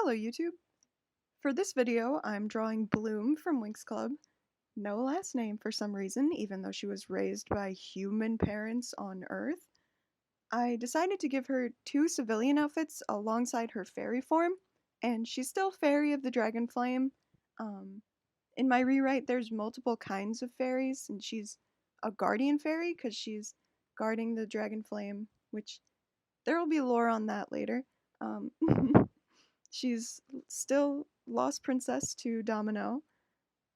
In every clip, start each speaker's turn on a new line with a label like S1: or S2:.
S1: Hello YouTube! For this video, I'm drawing Bloom from Winx Club. No last name for some reason, even though she was raised by human parents on Earth. I decided to give her two civilian outfits alongside her fairy form, and she's still Fairy of the Dragon Flame. Um, in my rewrite, there's multiple kinds of fairies, and she's a guardian fairy because she's guarding the dragon flame, which there will be lore on that later. Um, She's still lost princess to Domino,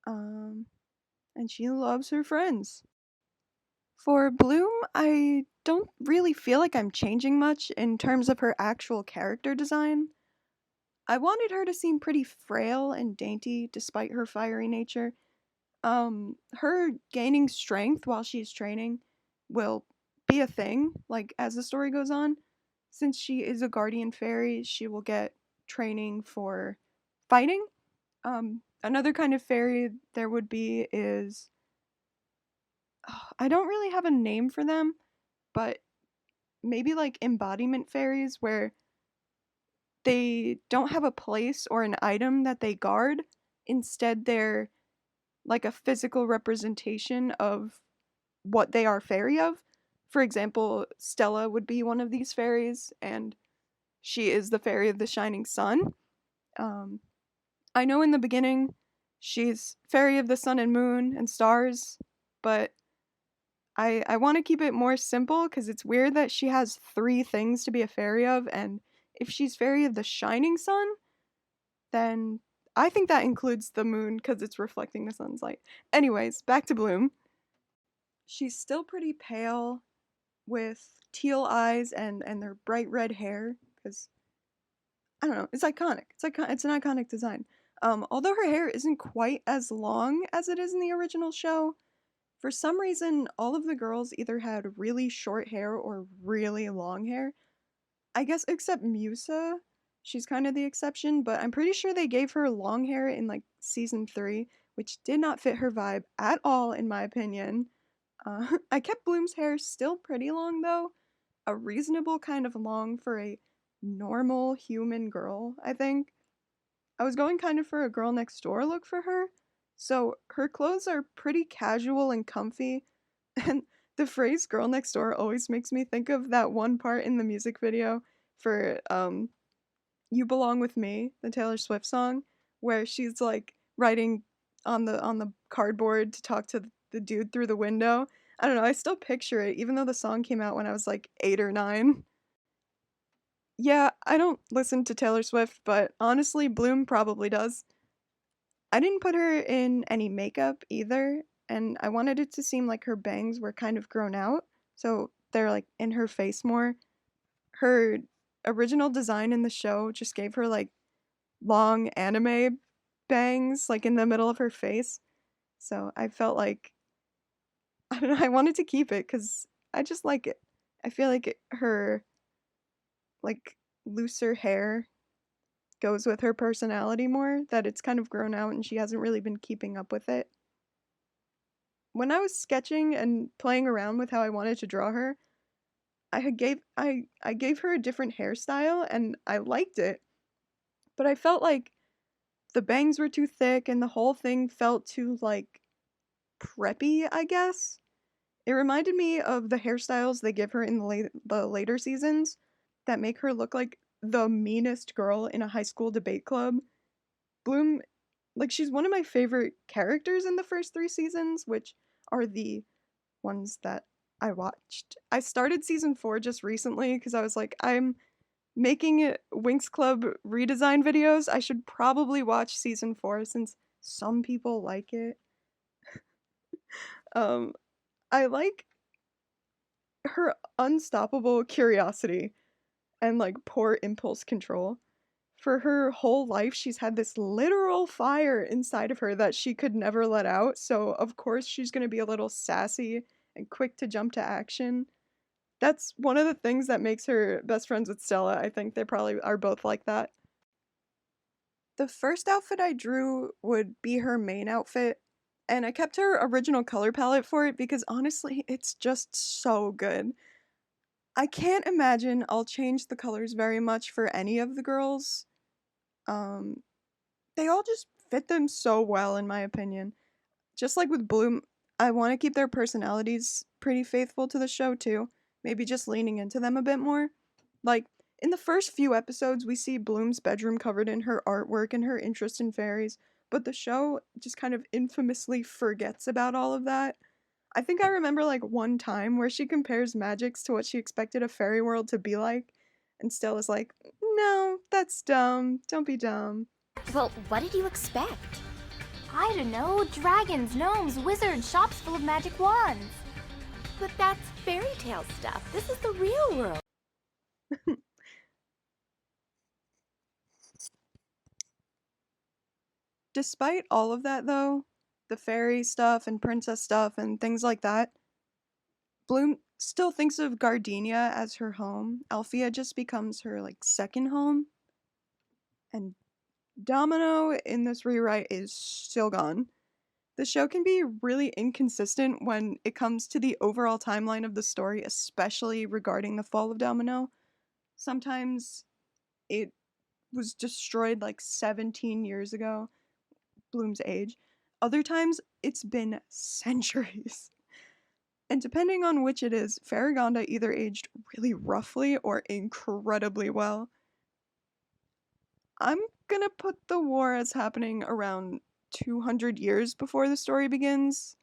S1: um, and she loves her friends. For Bloom, I don't really feel like I'm changing much in terms of her actual character design. I wanted her to seem pretty frail and dainty despite her fiery nature. Her gaining strength while she's training will be a thing, like as the story goes on. Since she is a guardian fairy, she will get training for fighting. Another kind of fairy there would be is I don't really have a name for them, but maybe like embodiment fairies where they don't have a place or an item that they guard. Instead, they're like a physical representation of what they are fairy of. For example, Stella would be one of these fairies, and she is the fairy of the shining sun. Um, I know in the beginning she's fairy of the sun and moon and stars, but I want to keep it more simple because it's weird that she has three things to be a fairy of, and if she's fairy of the shining sun, then I think that includes the moon because it's reflecting the sun's light. Anyways, back to Bloom. She's still pretty pale with teal eyes and their bright red hair because I don't know, it's iconic. It's an iconic design. Although her hair isn't quite as long as it is in the original show, for some reason all of the girls either had really short hair or really long hair. I guess except Musa. She's kind of the exception, but I'm pretty sure they gave her long hair in like season 3, which did not fit her vibe at all in my opinion. I kept Bloom's hair still pretty long though, a reasonable kind of long for a normal human girl, I think. I was going kind of for a girl next door look for her, so her clothes are pretty casual and comfy, and the phrase girl next door always makes me think of that one part in the music video for You Belong With Me, the Taylor Swift song, where she's like writing on the cardboard to talk to the dude through the window. I don't know, I still picture it even though the song came out when I was like 8 or 9. Yeah, I don't listen to Taylor Swift, but honestly, Bloom probably does. I didn't put her in any makeup either, and I wanted it to seem like her bangs were kind of grown out, so they're like in her face more. Her original design in the show just gave her like long anime bangs like in the middle of her face. So I felt like I don't know, I wanted to keep it cuz I just like it. I feel like her like looser hair goes with her personality more, that it's kind of grown out and she hasn't really been keeping up with it. When I was sketching and playing around with how I wanted to draw her, I gave her a different hairstyle and I liked it, but I felt like the bangs were too thick and the whole thing felt too like preppy, I guess. It reminded me of the hairstyles they give her in the later seasons that make her look like the meanest girl in a high school debate club. Bloom, like, she's one of my favorite characters in the first 3 seasons, which are the ones that I watched. I started season 4 just recently because I was like, I'm making Winx Club redesign videos. I should probably watch season 4 since some people like it. Um, I like her unstoppable curiosity and like poor impulse control. For her whole life, she's had this literal fire inside of her that she could never let out, so of course she's gonna be a little sassy and quick to jump to action. That's one of the things that makes her best friends with Stella. I think they probably are both like that. The first outfit I drew would be her main outfit, and I kept her original color palette for it because honestly, it's just so good. I can't imagine I'll change the colors very much for any of the girls. Um, they all just fit them so well, in my opinion. Just like with Bloom, I want to keep their personalities pretty faithful to the show too. Maybe just leaning into them a bit more. Like, in the first few episodes, we see Bloom's bedroom covered in her artwork and her interest in fairies, but the show just kind of infamously forgets about all of that. I think I remember like one time where she compares magics to what she expected a fairy world to be like, and still is like, no, that's dumb. Don't be dumb.
S2: Well, what did you expect? I don't know, dragons, gnomes, wizards, shops full of magic wands. But that's fairy tale stuff. This is the real world.
S1: Despite all of that, though, the fairy stuff and princess stuff and things like that, Bloom still thinks of Gardenia as her home. Alfea just becomes her like second home, and Domino in this rewrite is still gone. The show can be really inconsistent when it comes to the overall timeline of the story, especially regarding the fall of Domino. Sometimes it was destroyed like 17 years ago, Bloom's age. Other times it's been centuries. And depending on which it is, Farragonda either aged really roughly or incredibly well. I'm gonna put the war as happening around 200 years before the story begins.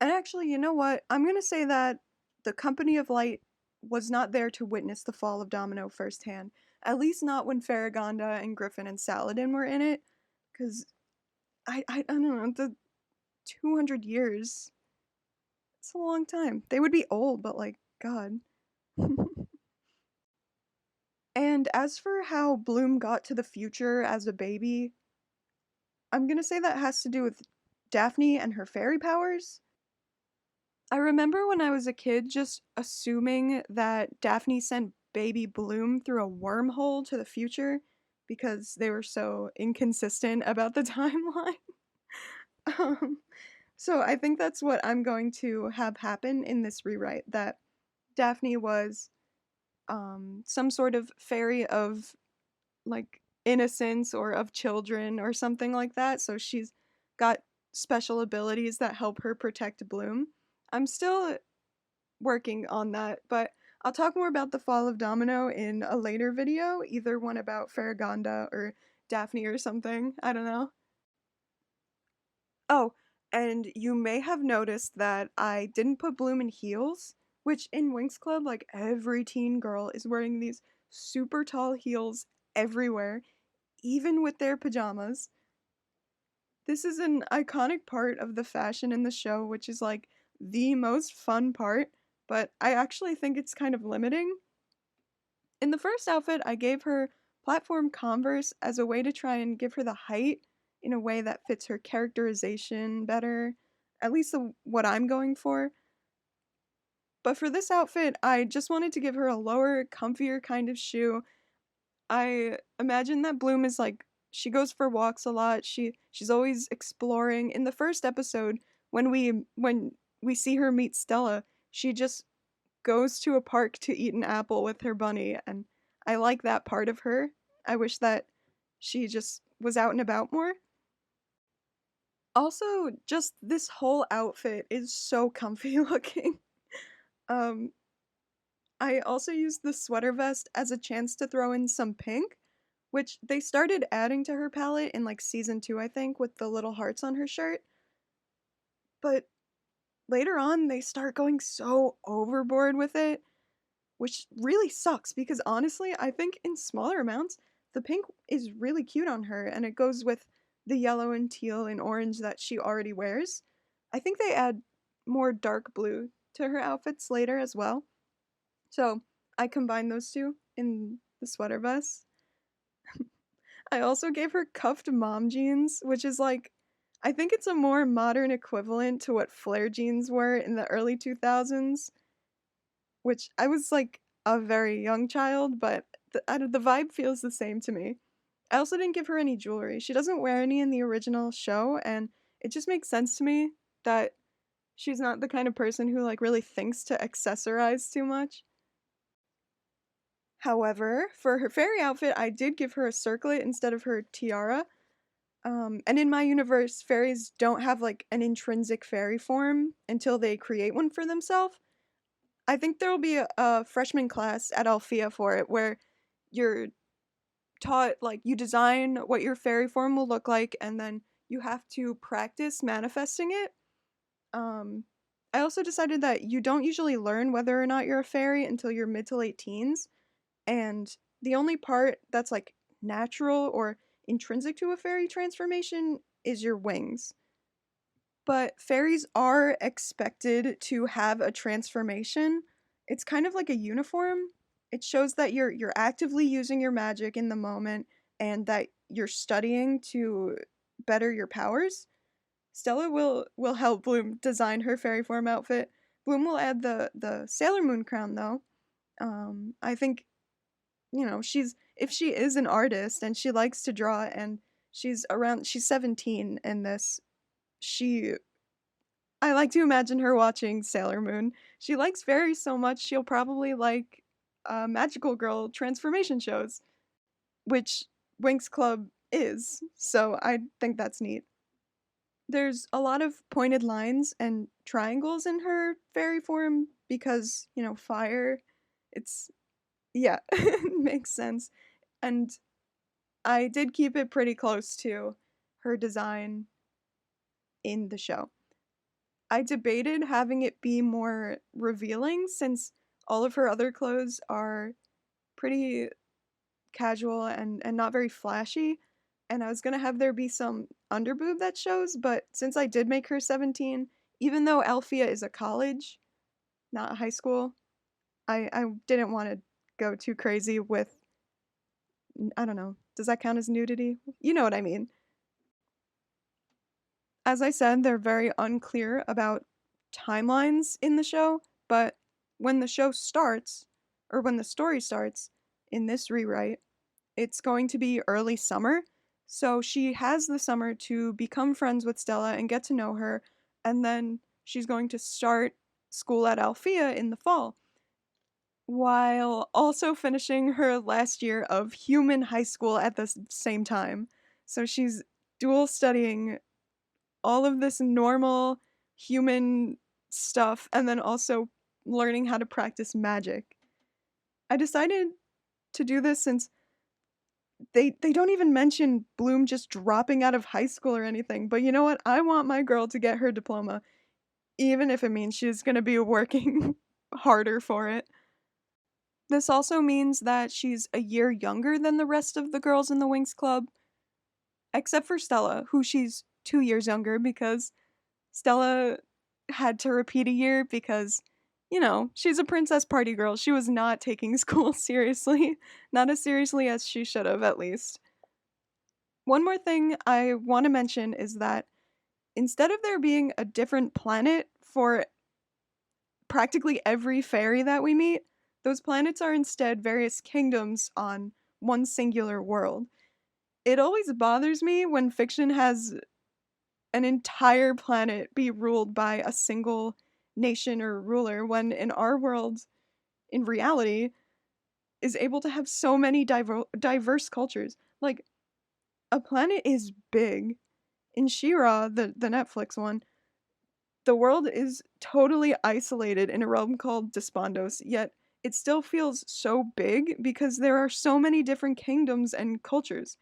S1: And actually, you know what? I'm gonna say that the Company of Light was not there to witness the fall of Domino firsthand. At least not when Farragonda and Griffin and Saladin were in it. Because I don't know, the 200 years, it's a long time. They would be old, but like, God. And as for how Bloom got to the future as a baby, I'm gonna say that has to do with Daphne and her fairy powers. I remember when I was a kid just assuming that Daphne sent baby Bloom through a wormhole to the future because they were so inconsistent about the timeline. um, so I think that's what I'm going to have happen in this rewrite, that Daphne was some sort of fairy of like innocence or of children or something like that. So she's got special abilities that help her protect Bloom. I'm still working on that, but I'll talk more about the fall of Domino in a later video, either one about Farragonda or Daphne or something. I don't know. Oh, and you may have noticed that I didn't put Bloom in heels, which in Winx Club, like every teen girl is wearing these super tall heels everywhere, even with their pajamas. This is an iconic part of the fashion in the show, which is like the most fun part, but I actually think it's kind of limiting. In the first outfit, I gave her platform Converse as a way to try and give her the height in a way that fits her characterization better, at least what I'm going for. But for this outfit, I just wanted to give her a lower, comfier kind of shoe. I imagine that Bloom is like she goes for walks a lot. She's always exploring. In the first episode, when we see her meet Stella, she just goes to a park to eat an apple with her bunny, and I like that part of her. I wish that she just was out and about more. Also, just this whole outfit is so comfy looking. Um, I also used the sweater vest as a chance to throw in some pink, which they started adding to her palette in like season 2, I think, with the little hearts on her shirt. But later on, they start going so overboard with it, which really sucks because honestly, I think in smaller amounts, the pink is really cute on her and it goes with the yellow and teal and orange that she already wears. I think they add more dark blue to her outfits later as well. So I combined those two in the sweater vest. I also gave her cuffed mom jeans, which is like, I think it's a more modern equivalent to what flare jeans were in the early 2000s, which I was like a very young child, but the vibe feels the same to me. I also didn't give her any jewelry. She doesn't wear any in the original show, and it just makes sense to me that she's not the kind of person who like really thinks to accessorize too much. However, for her fairy outfit, I did give her a circlet instead of her tiara. And in my universe, fairies don't have like an intrinsic fairy form until they create one for themselves. I think there will be a freshman class at Alfea for it where you're taught like you design what your fairy form will look like and then you have to practice manifesting it. Um, I also decided that you don't usually learn whether or not you're a fairy until you're mid to late teens, and the only part that's like natural or intrinsic to a fairy transformation is your wings. But fairies are expected to have a transformation. It's kind of like a uniform. It shows that you're actively using your magic in the moment and that you're studying to better your powers. Stella will help Bloom design her fairy form outfit. Bloom will add the Sailor Moon crown though. I think she's if she is an artist and she likes to draw and she's 17 in this, she I like to imagine her watching Sailor Moon. She likes fairies so much she'll probably like magical girl transformation shows, which Winx Club is. So I think that's neat. There's a lot of pointed lines and triangles in her fairy form because, fire. It's yeah, makes sense. And I did keep it pretty close to her design in the show. I debated having it be more revealing since all of her other clothes are pretty casual and not very flashy. And I was gonna have there be some underboob that shows, but since I did make her 17, even though Alfea is a college, not a high school, I didn't want to go too crazy with, I don't know, does that count as nudity? You know what I mean. As I said, they're very unclear about timelines in the show, but when the show starts, or when the story starts in this rewrite, it's going to be early summer. So she has the summer to become friends with Stella and get to know her, and then she's going to start school at Alfea in the fall, while also finishing her last year of human high school at the same time. So she's dual studying all of this normal human stuff and then also learning how to practice magic. I decided to do this since they don't even mention Bloom just dropping out of high school or anything. But you know what? I want my girl to get her diploma, even if it means she's going to be working harder for it. This also means that she's a year younger than the rest of the girls in the Winx Club, except for Stella, who she's 2 years younger because Stella had to repeat a year because, she's a princess party girl. She was not taking school seriously. Not as seriously as she should have, at least. One more thing I want to mention is that instead of there being a different planet for practically every fairy that we meet, those planets are instead various kingdoms on one singular world. It always bothers me when fiction has an entire planet be ruled by a single nation or ruler when in our world, in reality, is able to have so many diverse cultures. Like, a planet is big. In She-Ra, the Netflix one, the world is totally isolated in a realm called Despondos, yet it still feels so big because there are so many different kingdoms and cultures.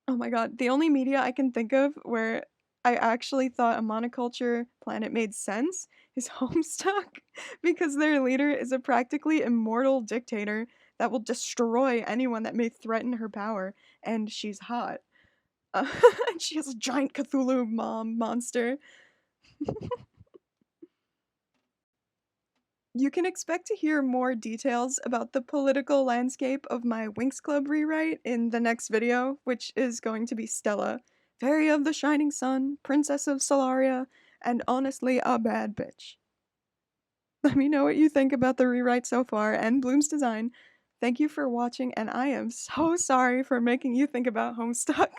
S1: Oh my god, the only media I can think of where I actually thought a monoculture planet made sense is Homestuck, because their leader is a practically immortal dictator that will destroy anyone that may threaten her power, and she's hot. Uh, and she has a giant Cthulhu mom monster. You can expect to hear more details about the political landscape of my Winx Club rewrite in the next video, which is going to be Stella, Fairy of the Shining Sun, Princess of Solaria, and honestly a bad bitch. Let me know what you think about the rewrite so far and Bloom's design. Thank you for watching, and I am so sorry for making you think about Homestuck.